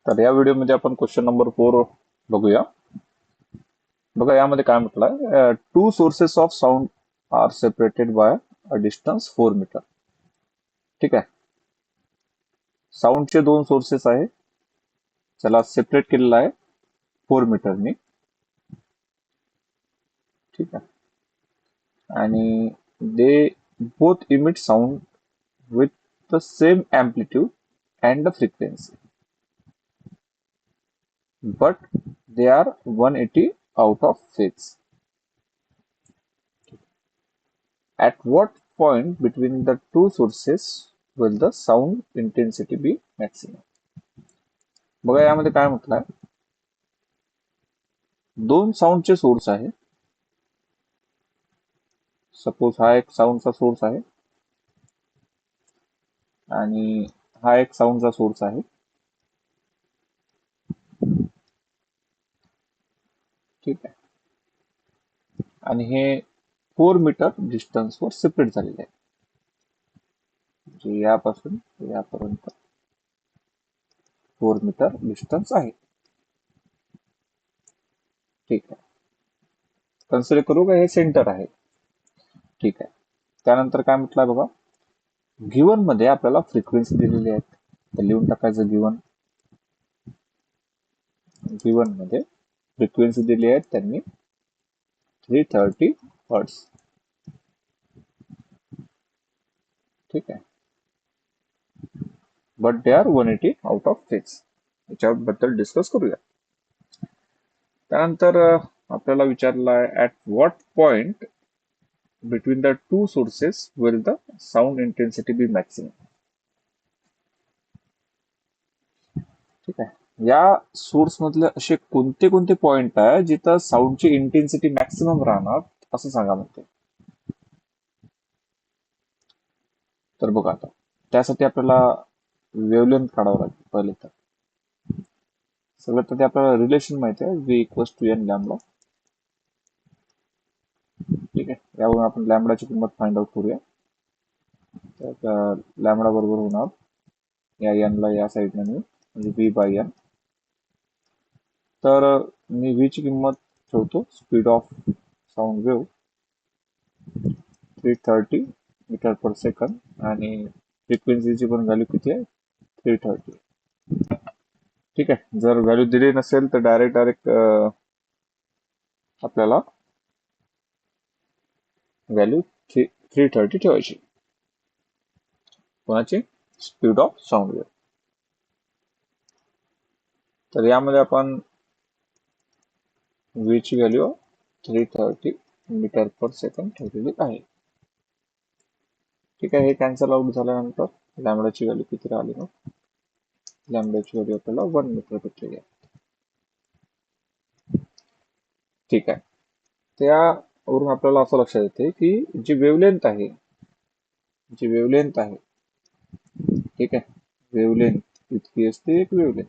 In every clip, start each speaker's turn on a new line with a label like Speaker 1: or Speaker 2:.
Speaker 1: तर या व्हिडिओमध्ये आपण क्वेश्चन नंबर 4 बघूया. बघा यामध्ये काय म्हटलंय, two sources of sound are separated by a distance 4 metre. ठीक आहे. साऊंडचे दोन सोर्सेस आहे, त्याला सेपरेट केलेला आहे 4 मीटरनी. ठीक आहे. आणि they both emit sound with the same amplitude and the frequency, but they are 180 out of phase. At what point between the two sources will the sound intensity be maximum? बघा यामध्ये काय म्हटलंय, दोन साऊंडचे सोर्स आहे. Suppose हा एक साऊंडचा source आहे आणि हा एक साऊंडचा सोर्स आहे. ठीक आहे. आणि हे 4 मीटर डिस्टन्सवर सेपरेट झालेले आहे, म्हणजे यापासून यापर्यंत 4 मीटर डिस्टन्स आहे. ठीक आहे. कन्सिडर करू का हे सेंटर आहे. ठीक आहे. त्यानंतर काय म्हटलंय बघा, गिवन मध्ये आपल्याला फ्रिक्वेन्सी दिलेली आहे, तर लिहून टाकायचं गिवन. गिवन मध्ये फ्रिक्वेन्सी दिली आहे त्यांनी 330 हर्ट्स. ठीक आहे. But they are 180 out of phase. याच्याबद्दल डिस्कस करूया. त्यानंतर आपल्याला विचारलं आहे, at what point between the two sources will the sound intensity be maximum. ठीक आहे. या सोर्स मधले असे कोणते कोणते पॉइंट आहे जिथं साऊंडची इंटेन्सिटी मॅक्सिमम राहणार, असं सांगा म्हणते. तर बघा आता त्यासाठी आपल्याला वेवलेंथ काढावं लागेल. पहिले तर सगळ्यात आधी आपल्याला रिलेशन माहिती आहे, v equals to n lambda. ठीक आहे. यावरून आपण लॅम्बडाची किंमत फाइंड आउट करूया. तर लॅम्बडा बरोबर होणार या एन ला या साईडने नेऊ, म्हणजे v बाय एन. तर मी v ची किंमत ठेवतो, speed of sound wave 330 metre per second, आणि फ्रिक्वेन्सीची पण व्हॅल्यू किती आहे, 330. ठीक आहे. जर व्हॅल्यू दिली नसेल तर डायरेक्ट आपल्याला व्हॅल्यू 330 ठेवायची. कोणाची? Speed of sound wave. तर यामध्ये आपण v ची व्हॅल्यू 330 मीटर पर सेकंड ठेवलेली आहे. ठीक आहे. हे कॅन्सल आउट झाल्यानंतर लॅम्बडाची व्हॅल्यू किती राहिली मग? लॅम्बडाची व्हॅल्यू आपल्याला 1 मीटर भेटलेली आहे. ठीक आहे. त्यावरून आपल्याला असं लक्षात येते की जी वेवलेंथ आहे, ठीक आहे, वेवलेंथ इतकी असते एक वेवलेंथ.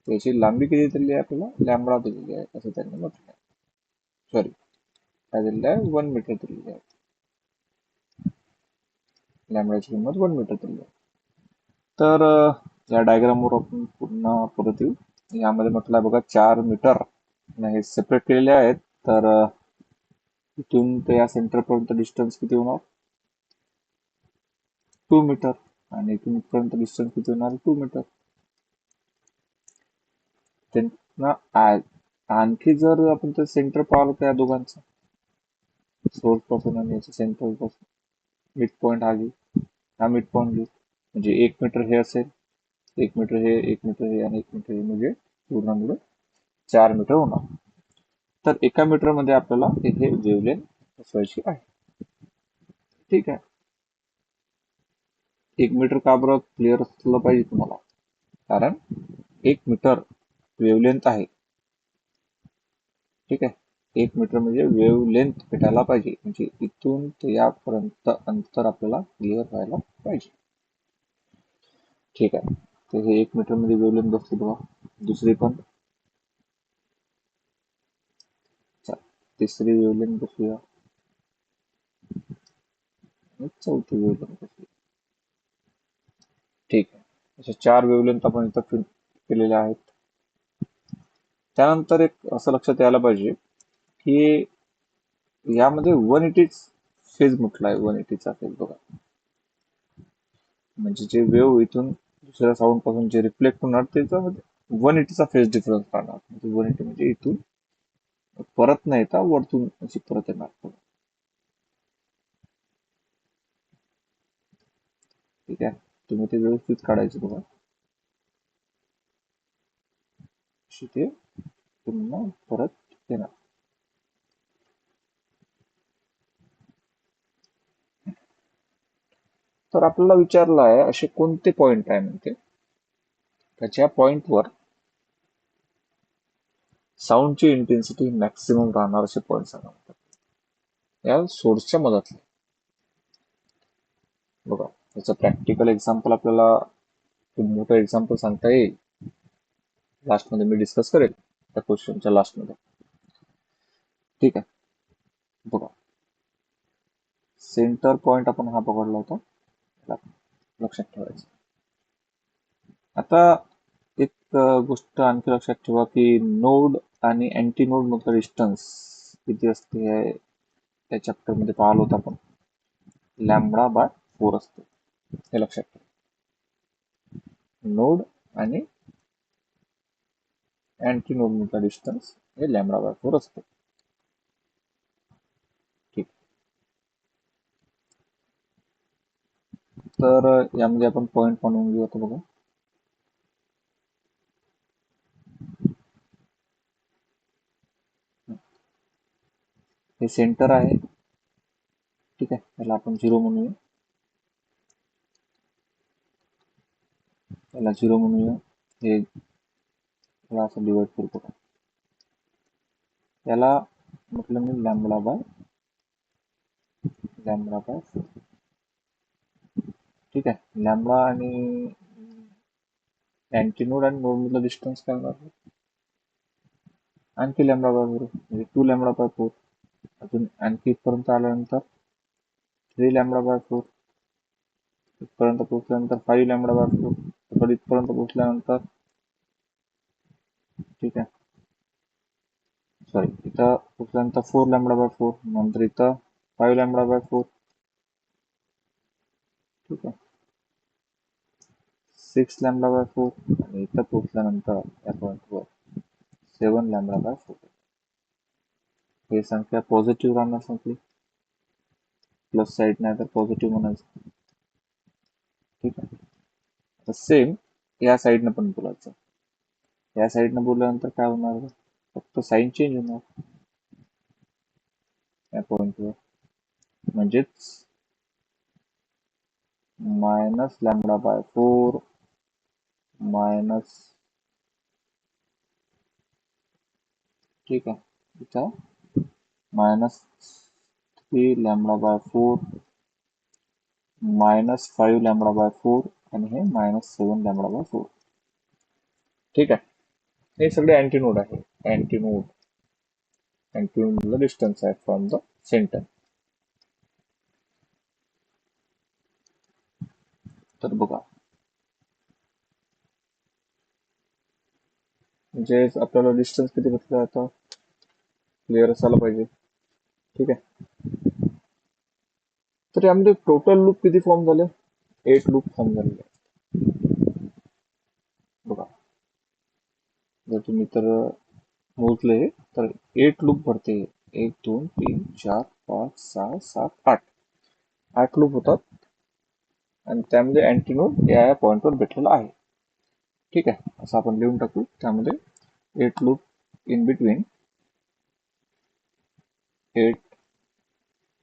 Speaker 1: त्याची लांबी किती दिलेली आहे आपल्याला? लॅम्बडा दिलेली आहे, असं त्यांनी म्हटलं आहे. सॉरी, काय दिलेलं आहे? 1 मीटर दिलेली आहे. लॅम्बडाची किंमत 1 मीटर दिलेली आहे. तर या डायग्रामवर आपण पुन्हा परत येऊ. यामध्ये म्हटलं बघा 4 मीटर हे सेपरेट केलेले आहेत. तर इथून ते या सेंटर पर्यंत डिस्टन्स किती होणार? 2 मीटर. आणि इथून पर्यंत डिस्टन्स किती होणार? 2 मीटर. त्यांना आणखी जर आपण ते सेंटर पाहिलं त्या दोघांचं, सोर्स पासून आणि याच्या सेंटर पासून, मिड पॉइंट हा घेऊ, हा मिड पॉइंट घेऊ, म्हणजे 1 मीटर हे असेल, 1 मीटर हे, 1 मीटर हे आणि 1 मीटर हे, म्हणजे पूर्ण मिळून 4 मीटर होणार. तर एका मीटर मध्ये आपल्याला हे वेवलेंथ बसवायची आहे. ठीक आहे. 1 मीटर का बरं क्लिअर असलं पाहिजे तुम्हाला, कारण 1 मीटर वेवलेंथ आहे. ठीक आहे. 1 मीटर म्हणजे वेवलेंथ भेटायला पाहिजे, म्हणजे इथून ते यापर्यंत अंतर आपल्याला क्लिअर व्हायला पाहिजे. ठीक आहे. तर हे 1 मीटर मध्ये वेवलेंथ बसते बघा. दुसरी पण, तिसरी वेवलेंथ बसूया, चौथी वेवलेंथ बसूया. ठीक आहे. अशा 4 वेवलेंथ आपण इथं केलेले आहेत. त्यानंतर एक असं लक्षात यायला पाहिजे की यामध्ये 180 फेज म्हटला आहे. 180चा फेज बघा, म्हणजे जे वेव्ह इथून दुसऱ्या साऊंड पासून जे रिफ्लेक्ट होणार त्याच्यामध्ये 180चा फेज डिफरन्स राहणार. म्हणजे 180 म्हणजे इथून परत नाही येता वरतून अशी परत येणार. ठीक आहे, तुम्ही ते व्यवस्थित काढायचे बघा. अशी ते पुन्हा परत येणार. तर आपल्याला विचारलं आहे असे कोणते पॉइंट आहे म्हणते, त्याच्या पॉइंटवर साऊंडची इंटेन्सिटी मॅक्सिमम राहणार असे पॉइंट सांगा. या सोर्सच्या मधातले बघा. त्याचं प्रॅक्टिकल एक्झाम्पल आपल्याला खूप मोठं एक्झाम्पल सांगता येईल. लास्टमध्ये मी डिस्कस करेल त्या क्वेश्चनच्या लास्टमध्ये. ठीक आहे, बघा सेंटर पॉइंट आपण हा पकडला होता, लक्षात ठेवायचं. आता एक गोष्ट आणखी लक्षात ठेवा की नोड आणि अँटी नोड मधलं डिस्टन्स किती असते हे त्या चॅप्टर मध्ये पाहिलं होतं आपण. λ/4 असते, हे लक्षात ठेवा. नोड आणि अँटी नोड मधला डिस्टन्स हे λ/4 असते. ठीक, तर यामध्ये आपण पॉइंट म्हणून घेऊ आता बघा. हे सेंटर आहे. ठीक आहे, याला आपण 0 म्हणूया. याला 0 म्हणूया. हे याला असं डिवाइड करू बघा. याला म्हटलं मी λ/4. ठीक आहे, लॅम्बडा आणि अँटीनोड आणि नोड मधला डिस्टन्स काय होणार, आणखी λ/4 म्हणजे 2λ/4. अजून आणखी इथपर्यंत आल्यानंतर 3λ/4. इथपर्यंत पोहोचल्यानंतर 5λ/4. तर इथपर्यंत पोहोचल्यानंतर, ठीक आहे, सॉरी, इथं पोहोचल्यानंतर 4λ/4. नंतर इथं 5λ/4. ठीक आहे, 6λ/4. आणि इथं पोहोचल्यानंतर या पॉईंटवर 7λ/4. हे संख्या पॉझिटिव्ह राहणार संपली. प्लस साईड नाही तर पॉझिटिव्ह म्हणायचं. ठीक आहे, तर सेम या साईडनं पण बोलायचं. या साईडनं बोलल्यानंतर काय होणार, फक्त साईन चेंज होणार या पॉइंटवर. म्हणजेच -λ/4 मायनस, ठीक आहे, इथं -3λ/4 -5λ/4 आणि हे -7λ/4. ठीक आहे, हे सगळे अँटीनोड आहे. अँटीनोड डिस्टन्स आहे फ्रॉम द सेंटर. तर बघा, म्हणजे आपल्याला डिस्टन्स किती घेतलं आता क्लिअर असायला पाहिजे. ठीक आहे, तर यामध्ये टोटल लूप किती फॉर्म झाले, 8 लूप फॉर्म झालेले. बघा, जर तुम्ही तर मोजले तर 8 लूप भरते. 1 2 3 4 5 6 7 8 8 लूप होतात. आणि त्यामध्ये अँटीनोड या पॉइंटवर भेटलेला आहे. ठीक आहे, असं आपण लिहून टाकू. त्यामध्ये 8 loop in between 8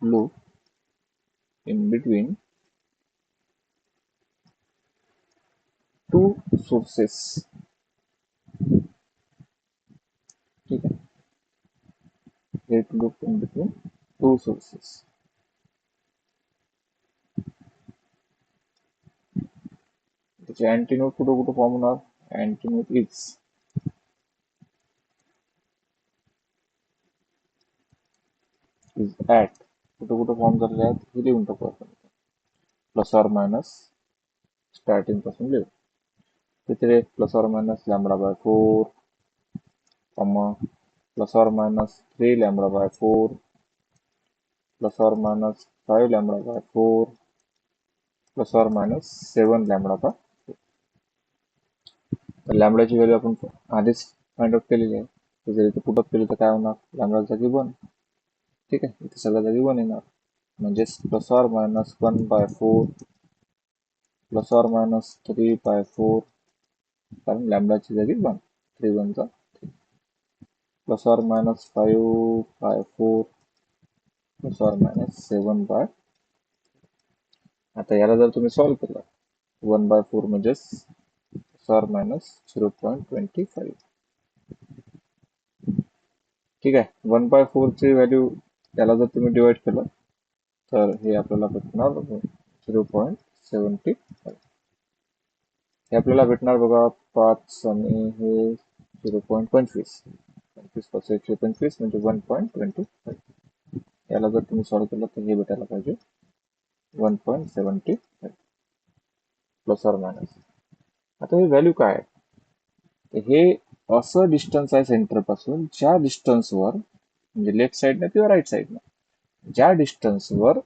Speaker 1: loop in between 2 sources. ठीक आहे, 8 लूप इन बिटवीन 2 सोर्सेस. त्याचे अँटीनोड कुठं कुठं फॉर्म होणार, अँटीनोड इज ॲट कुठं कुठं फॉर्म झालेले आहेत हे लिहून टाकू आपण, प्लस ऑर मायनस स्टार्टिंग पासून लिहू. किती रे, plus or minus lambda by 4, plus or minus 3 lambda by 4, plus or minus 5 lambda by 4, plus or minus 7 lambda by 4. तर लॅम्बडाची व्हॅल्यू आपण आधीच फाइंड आउट केलेली आहे. तर जर इथे पुट अप केली तर काय होणार, लॅम्बडा जागी 1. ठीक आहे, इथे सगळ्या जागी 1 येणार, म्हणजेच plus or minus 1 by 4 plus or minus 3 by 4, कारण लॅम्बडाची जागी 1, 3 1 चा 3, plus or minus 5 by 4 plus or minus 7 by. आता याला जर तुम्ही सॉल्व्ह केलं, 1 बाय 4 म्हणजेच प्लस ऑर मायनस 0.25. ठीक आहे, 1 बाय 4 ची व्हॅल्यू याला जर तुम्ही डिवाइड केलं तर हे आपल्याला भेटणार 0.75. हे आपल्याला भेटणार बघा 5 आणि हे 0.25, 25 125 म्हणजे 1.25. याला जर तुम्ही सॉल्व्ह केलं तर हे भेटायला पाहिजे 1.75 प्लस ऑर मायनस. आता ही व्हॅल्यू काय आहे, हे असं डिस्टन्स आहे सेंटर पासून ज्या डिस्टन्सवर, म्हणजे लेफ्ट साईडने किंवा राईट साईडने, ज्या डिस्टन्सवर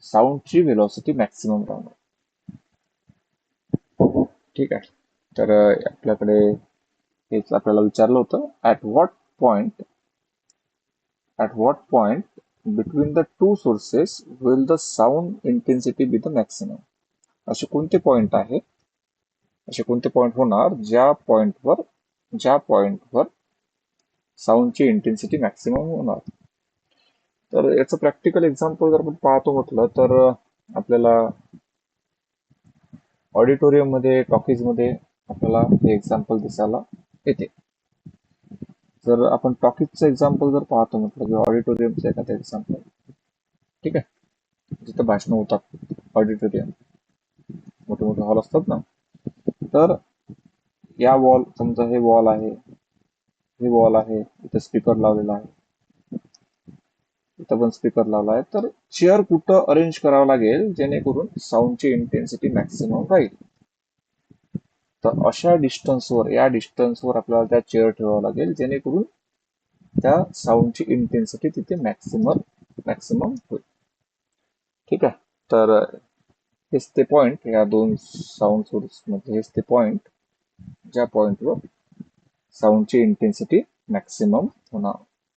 Speaker 1: साऊंडची व्हेलॉसिटी मॅक्सिमम राहणार. ठीक आहे, तर आपल्याकडे हेच आपल्याला विचारलं होतं, at what point between the two sources will the sound intensity be the maximum. असे कोणते पॉइंट आहे, असे कोणते पॉइंट होणार ज्या पॉइंटवर साऊंडची इंटेन्सिटी मॅक्सिमम होणार. तर याचं प्रॅक्टिकल एक्झाम्पल जर आपण पाहतो म्हटलं तर आपल्याला ऑडिटोरियम मध्ये, टॉकीज मध्ये आपल्याला हे एक्झाम्पल दिसायला येते. जर आपण टॉकीजचं एक्झाम्पल जर पाहतो म्हटलं किंवा ऑडिटोरियमचं एखादं एक्झाम्पल, ठीक आहे, जिथं भाषण होतात, ऑडिटोरियम मोठे मोठे हॉल असतात ना, तर या वॉल, समजा हे वॉल आहे, इथे स्पीकर लावलेला आहे, इथं पण स्पीकर लावला आहे, तर चेअर कुठं अरेंज करावं लागेल जेणेकरून साऊंडची इंटेन्सिटी मॅक्सिमम राहील. तर अशा डिस्टन्सवर, या डिस्टन्सवर आपल्याला त्या चेअर ठेवावं लागेल जेणेकरून त्या साऊंडची इंटेन्सिटी तिथे मॅक्सिमम होईल. ठीक आहे, तर हेच ते पॉइंट, या दोन साऊंड सोर्स मध्ये हेच ते पॉइंट ज्या पॉइंटवर साऊंडची इंटेन्सिटी मॅक्सिमम होणार.